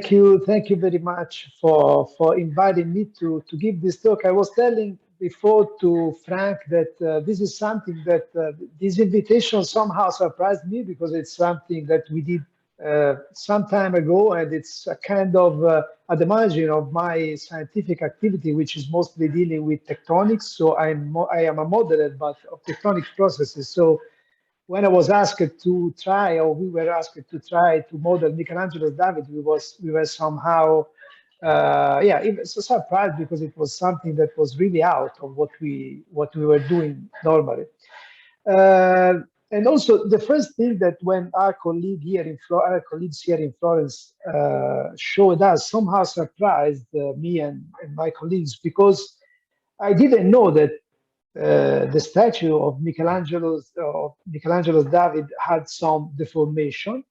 Thank you very much for inviting me to give this talk. I was telling before to Frank that this is something that this invitation somehow surprised me because it's something that we did some time ago, and it's a kind of at the margin of my scientific activity, which is mostly dealing with tectonics. So I am a modeler, but of tectonic processes. So when I was asked to try, or we were asked to try to model Michelangelo's David, we were somehow, yeah, even so surprised because it was something that was really out of what we were doing normally. Uh, and also the first thing that when our our colleagues here in Florence showed us somehow surprised me and my colleagues because I didn't know that the statue of Michelangelo's David had some deformation,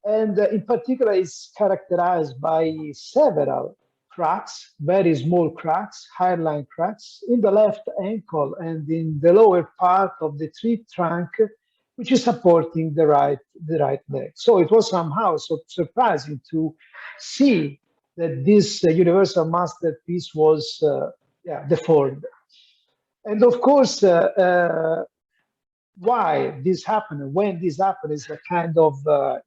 and in particular is characterized by several cracks, very small cracks, hairline cracks in the left ankle and in the lower part of the tree trunk, which is supporting the right leg. So it was somehow so surprising to see that this universal masterpiece was yeah, deformed. And of course, why this happened, when this happened, is a kind of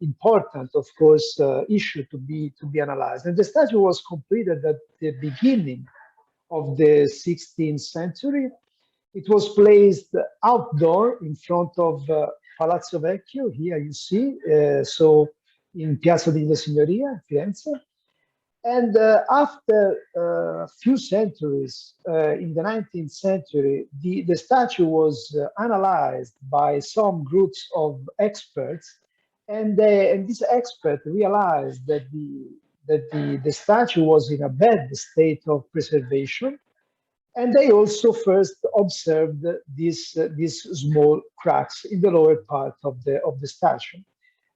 important, of course, issue to be analyzed. And the statue was completed at the beginning of the 16th century. It was placed outdoor in front of Palazzo Vecchio. Here you see, so in Piazza della Signoria, Firenze. And after a few centuries, in the 19th century, the statue was analyzed by some groups of experts, and these experts realized that the statue was in a bad state of preservation, and they also first observed these small cracks in the lower part of the statue,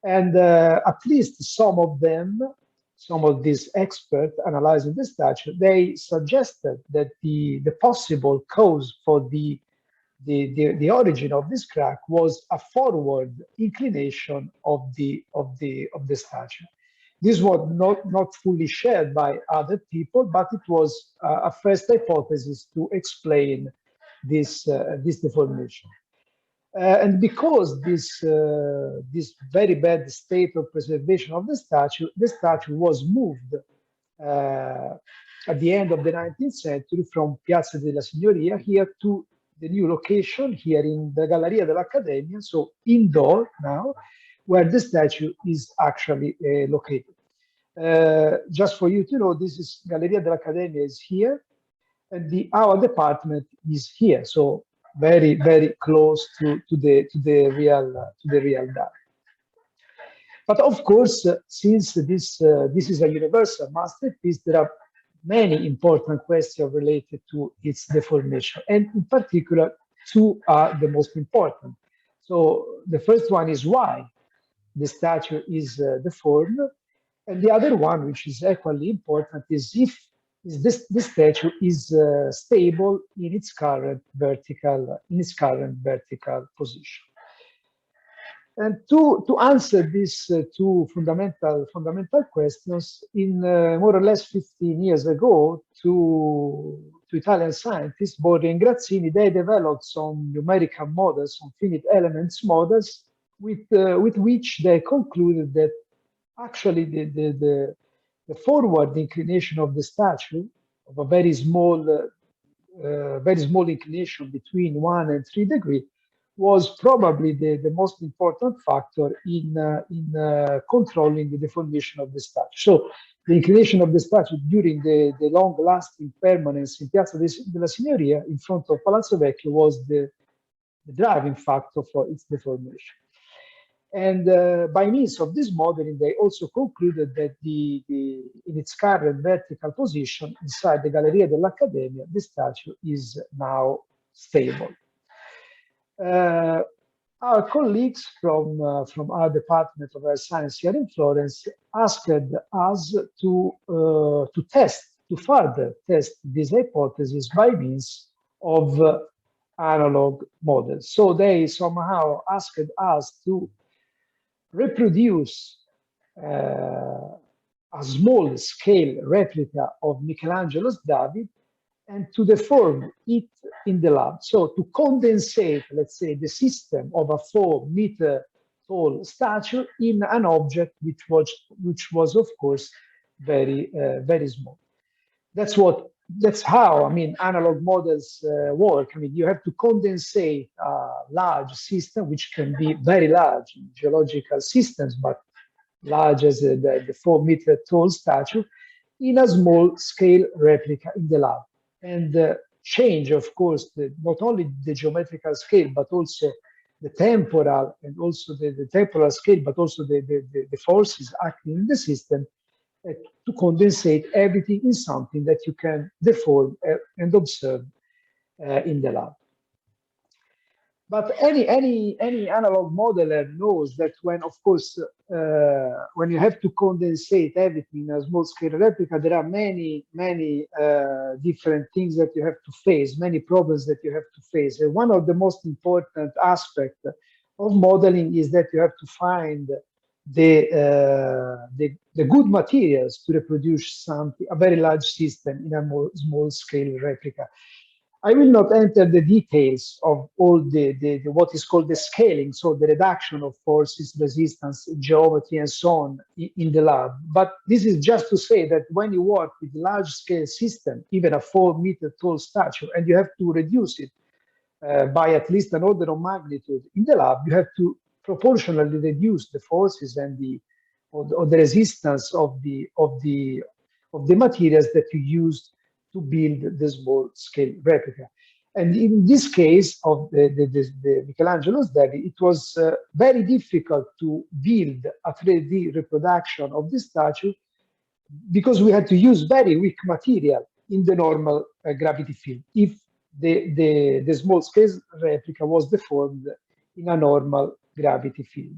and at least some of these experts analyzing the statue, they suggested that the possible cause for the origin of this crack was a forward inclination of the statue. This was not fully shared by other people, but it was a first hypothesis to explain this deformation. And because this very bad state of preservation of the statue was moved at the end of the 19th century from Piazza della Signoria here to the new location here in the Galleria dell'Accademia, so indoor now, where the statue is actually located. Just for you to know, this is Galleria dell'Accademia is here, and our department is here. So very close to the real data. But of course, since this is a universal masterpiece, there are many important questions related to its deformation, and in particular, two are the most important. So the first one is why the statue is deformed, and the other one, which is equally important, is if this statue is stable in its current vertical position. And to answer these two fundamental questions, in more or less 15 years ago, two Italian scientists, Borri and Grazzini, they developed some numerical models, some finite elements models, with which they concluded that actually the forward inclination of the statue, of a very small inclination between 1 and 3 degrees, was probably the most important factor in controlling the deformation of the statue. So the inclination of the statue during the long-lasting permanence in Piazza della Signoria in front of Palazzo Vecchio was the driving factor for its deformation. And by means of this modeling, they also concluded that in its current vertical position inside the Galleria dell'Accademia, the statue is now stable. Our colleagues from our Department of Earth Science here in Florence asked us to further test this hypothesis by means of analog models. So they somehow asked us to reproduce a a small scale replica of Michelangelo's David and to deform it in the lab. So to condensate, let's say, the system of a 4-meter tall statue in an object which was of course very small. That's how, I mean, analog models work. I mean, you have to condensate a large system, which can be very large in geological systems, but large as the 4-meter tall statue, in a small scale replica in the lab. And change, of course, not only the geometrical scale, but also the temporal and also the temporal scale, but also the forces acting in the system to condensate everything in something that you can deform and observe in the lab. But any analog modeler knows that when, of course, when you have to condensate everything in a small scale replica, there are many different things that you have to face, many problems that you have to face. And one of the most important aspects of modeling is that you have to find the good materials to reproduce something, a very large system in a more small scale replica. I will not enter the details of all the what is called the scaling, so the reduction of forces, resistance, geometry, and so on in the lab. But this is just to say that when you work with large-scale system, even a 4-meter tall statue, and you have to reduce it by at least an order of magnitude in the lab, you have to proportionally reduce the forces and the resistance of the materials that you used to build the small scale replica. And in this case of the Michelangelo's David, it was very difficult to build a 3D reproduction of the statue because we had to use very weak material in the normal gravity field if the small scale replica was deformed in a normal gravity field.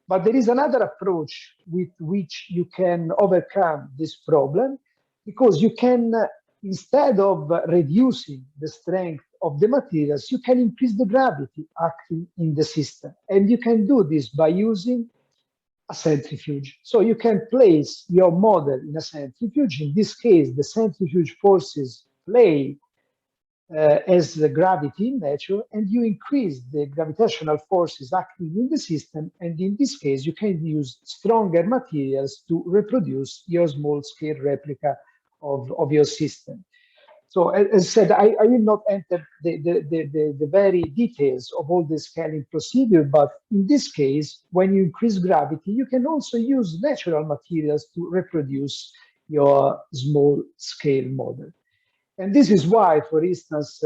But there is another approach with which you can overcome this problem, because you can, instead of reducing the strength of the materials, you can increase the gravity acting in the system. And you can do this by using a centrifuge. So you can place your model in a centrifuge. In this case, the centrifuge forces play as the gravity in nature, and you increase the gravitational forces acting in the system. And in this case, you can use stronger materials to reproduce your small scale replica of your system. So as I said, I will not enter the very details of all the scaling procedure, but in this case, when you increase gravity, you can also use natural materials to reproduce your small scale model. And this is why, for instance,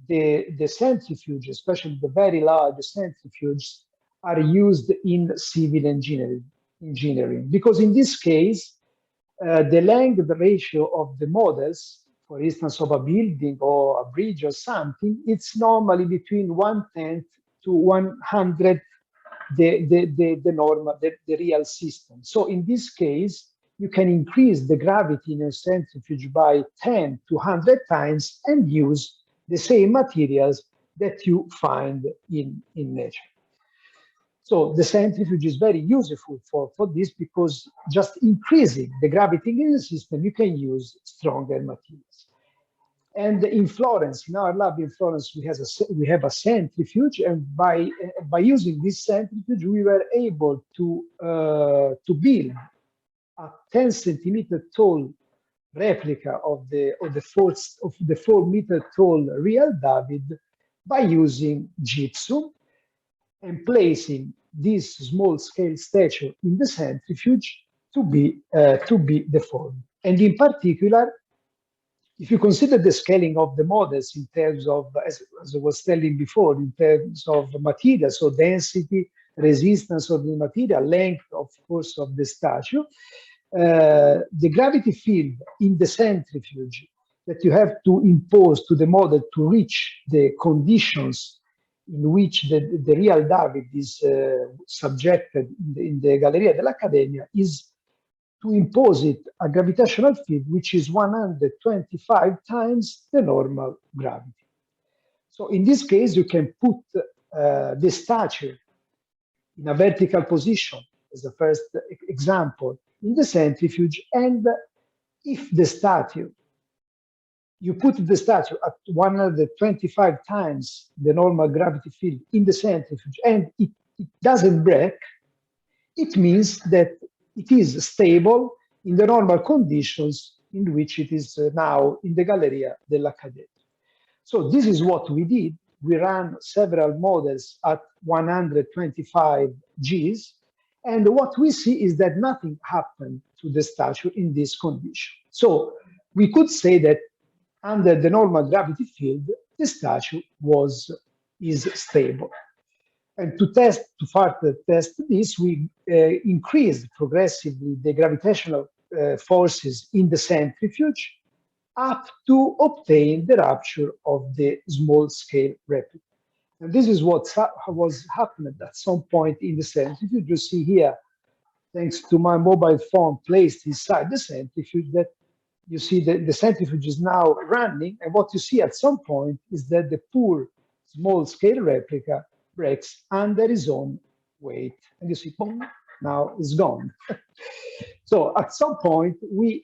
the centrifuge, especially the very large centrifuges, are used in civil engineering, because in this case, the length ratio of the models, for instance, of a building or a bridge or something, it's normally between 1/10 to 100 the real system. So in this case, you can increase the gravity in a centrifuge by 10 to 100 times and use the same materials that you find in nature. So the centrifuge is very useful for this, because just increasing the gravity in the system, you can use stronger materials. And in Florence, in our lab in Florence, we have a centrifuge, and by using this centrifuge, we were able to build a 10 centimeter tall replica of the 4-meter tall real David by using gypsum and placing this small scale statue in the centrifuge to be deformed. And in particular, if you consider the scaling of the models in terms of, as I was telling before, in terms of material, so density, resistance of the material, length, of course, of the statue, the gravity field in the centrifuge that you have to impose to the model to reach the conditions in which the real David is subjected in the Galleria dell'Accademia is to impose it a gravitational field which is 125 times the normal gravity. So in this case, you can put the statue in a vertical position as the first example in the centrifuge, and if the statue, you put the statue at 125 times the normal gravity field in the centrifuge and it doesn't break, it means that it is stable in the normal conditions in which it is now in the Galleria dell'Accademia. So this is what we did. We ran several models at 125 Gs, and what we see is that nothing happened to the statue in this condition. So we could say that under the normal gravity field, the statue is stable. And to further test this, we increased progressively the gravitational forces in the centrifuge up to obtain the rupture of the small-scale replica. And this is what was happening at some point in the centrifuge. You see here, thanks to my mobile phone placed inside the centrifuge, that you see that the centrifuge is now running, and what you see at some point is that the poor small-scale replica breaks under its own weight. And you see, boom, now it's gone. So at some point, we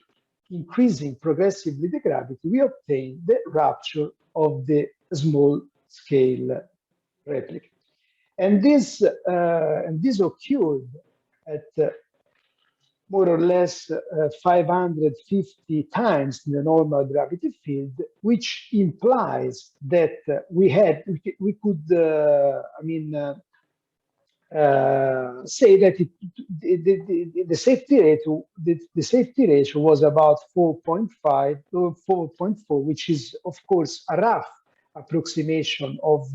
increasing progressively the gravity, we obtain the rupture of the small-scale replica. And this occurred at more or less 550 times the normal gravity field, which implies that we could say that the safety ratio was about 4.5 or 4.4, which is of course a rough approximation of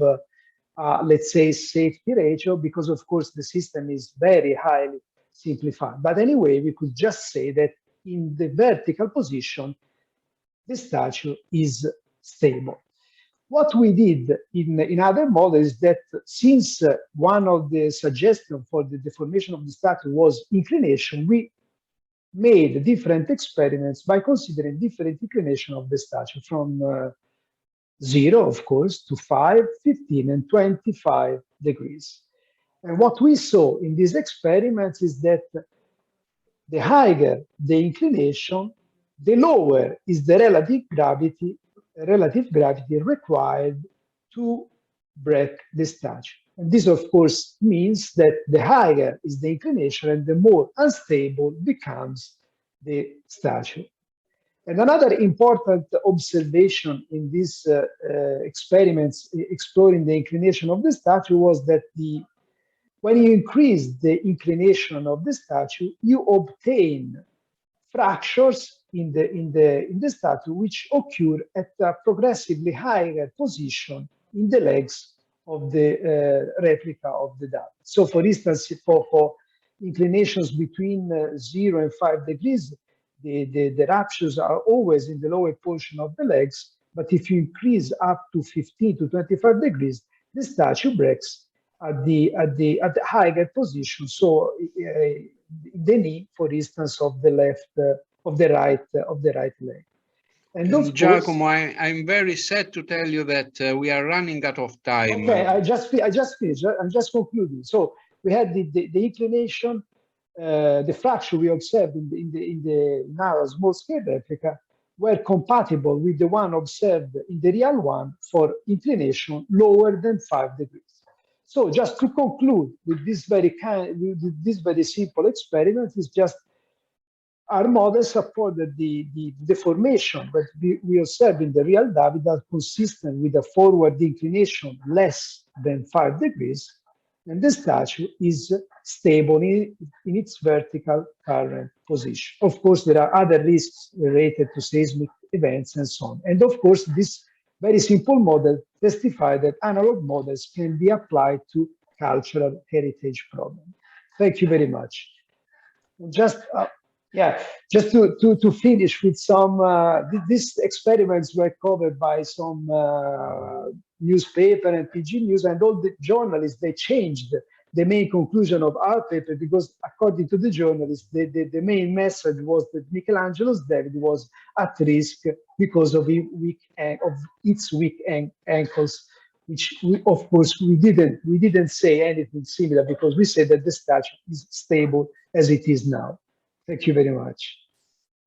let's say safety ratio, because of course the system is very highly simplified. But anyway, we could just say that in the vertical position, the statue is stable. What we did in other models is that since one of the suggestions for the deformation of the statue was inclination, we made different experiments by considering different inclination of the statue from 0, of course, to 5, 15, and 25 degrees. And what we saw in these experiments is that the higher the inclination, the lower is the relative gravity required to break the statue. And this, of course, means that the higher is the inclination and the more unstable becomes the statue. And another important observation in these experiments exploring the inclination of the statue was that when you increase the inclination of the statue, you obtain fractures in the statue which occur at a progressively higher position in the legs of the replica of the dove. So for instance, for inclinations between 0 and 5 degrees, the ruptures are always in the lower portion of the legs, but if you increase up to 15 to 25 degrees, the statue breaks at the higher position. So the knee, for instance, of the right leg. And Giacomo, I'm very sad to tell you that we are running out of time. Okay, I just finished. I'm just concluding. So we had the inclination, the fracture we observed in the narrow small-scale replica were compatible with the one observed in the real one for inclination lower than 5 degrees. So just to conclude with this very simple experiment, is just our models supported the deformation that we observe in the real dove that consistent with a forward inclination less than 5 degrees, and the statue is stable in its vertical current position. Of course, there are other risks related to seismic events and so on. And of course, this very simple model testifies that analog models can be applied to cultural heritage problems. Thank you very much. Just to finish with some, these experiments were covered by some newspaper and PG News, and all the journalists, they changed the main conclusion of our paper because according to the journalists, the main message was that Michelangelo's David was at risk because of its weak ankles, which of course we didn't say anything similar because we said that the statue is stable as it is now. Thank you very much.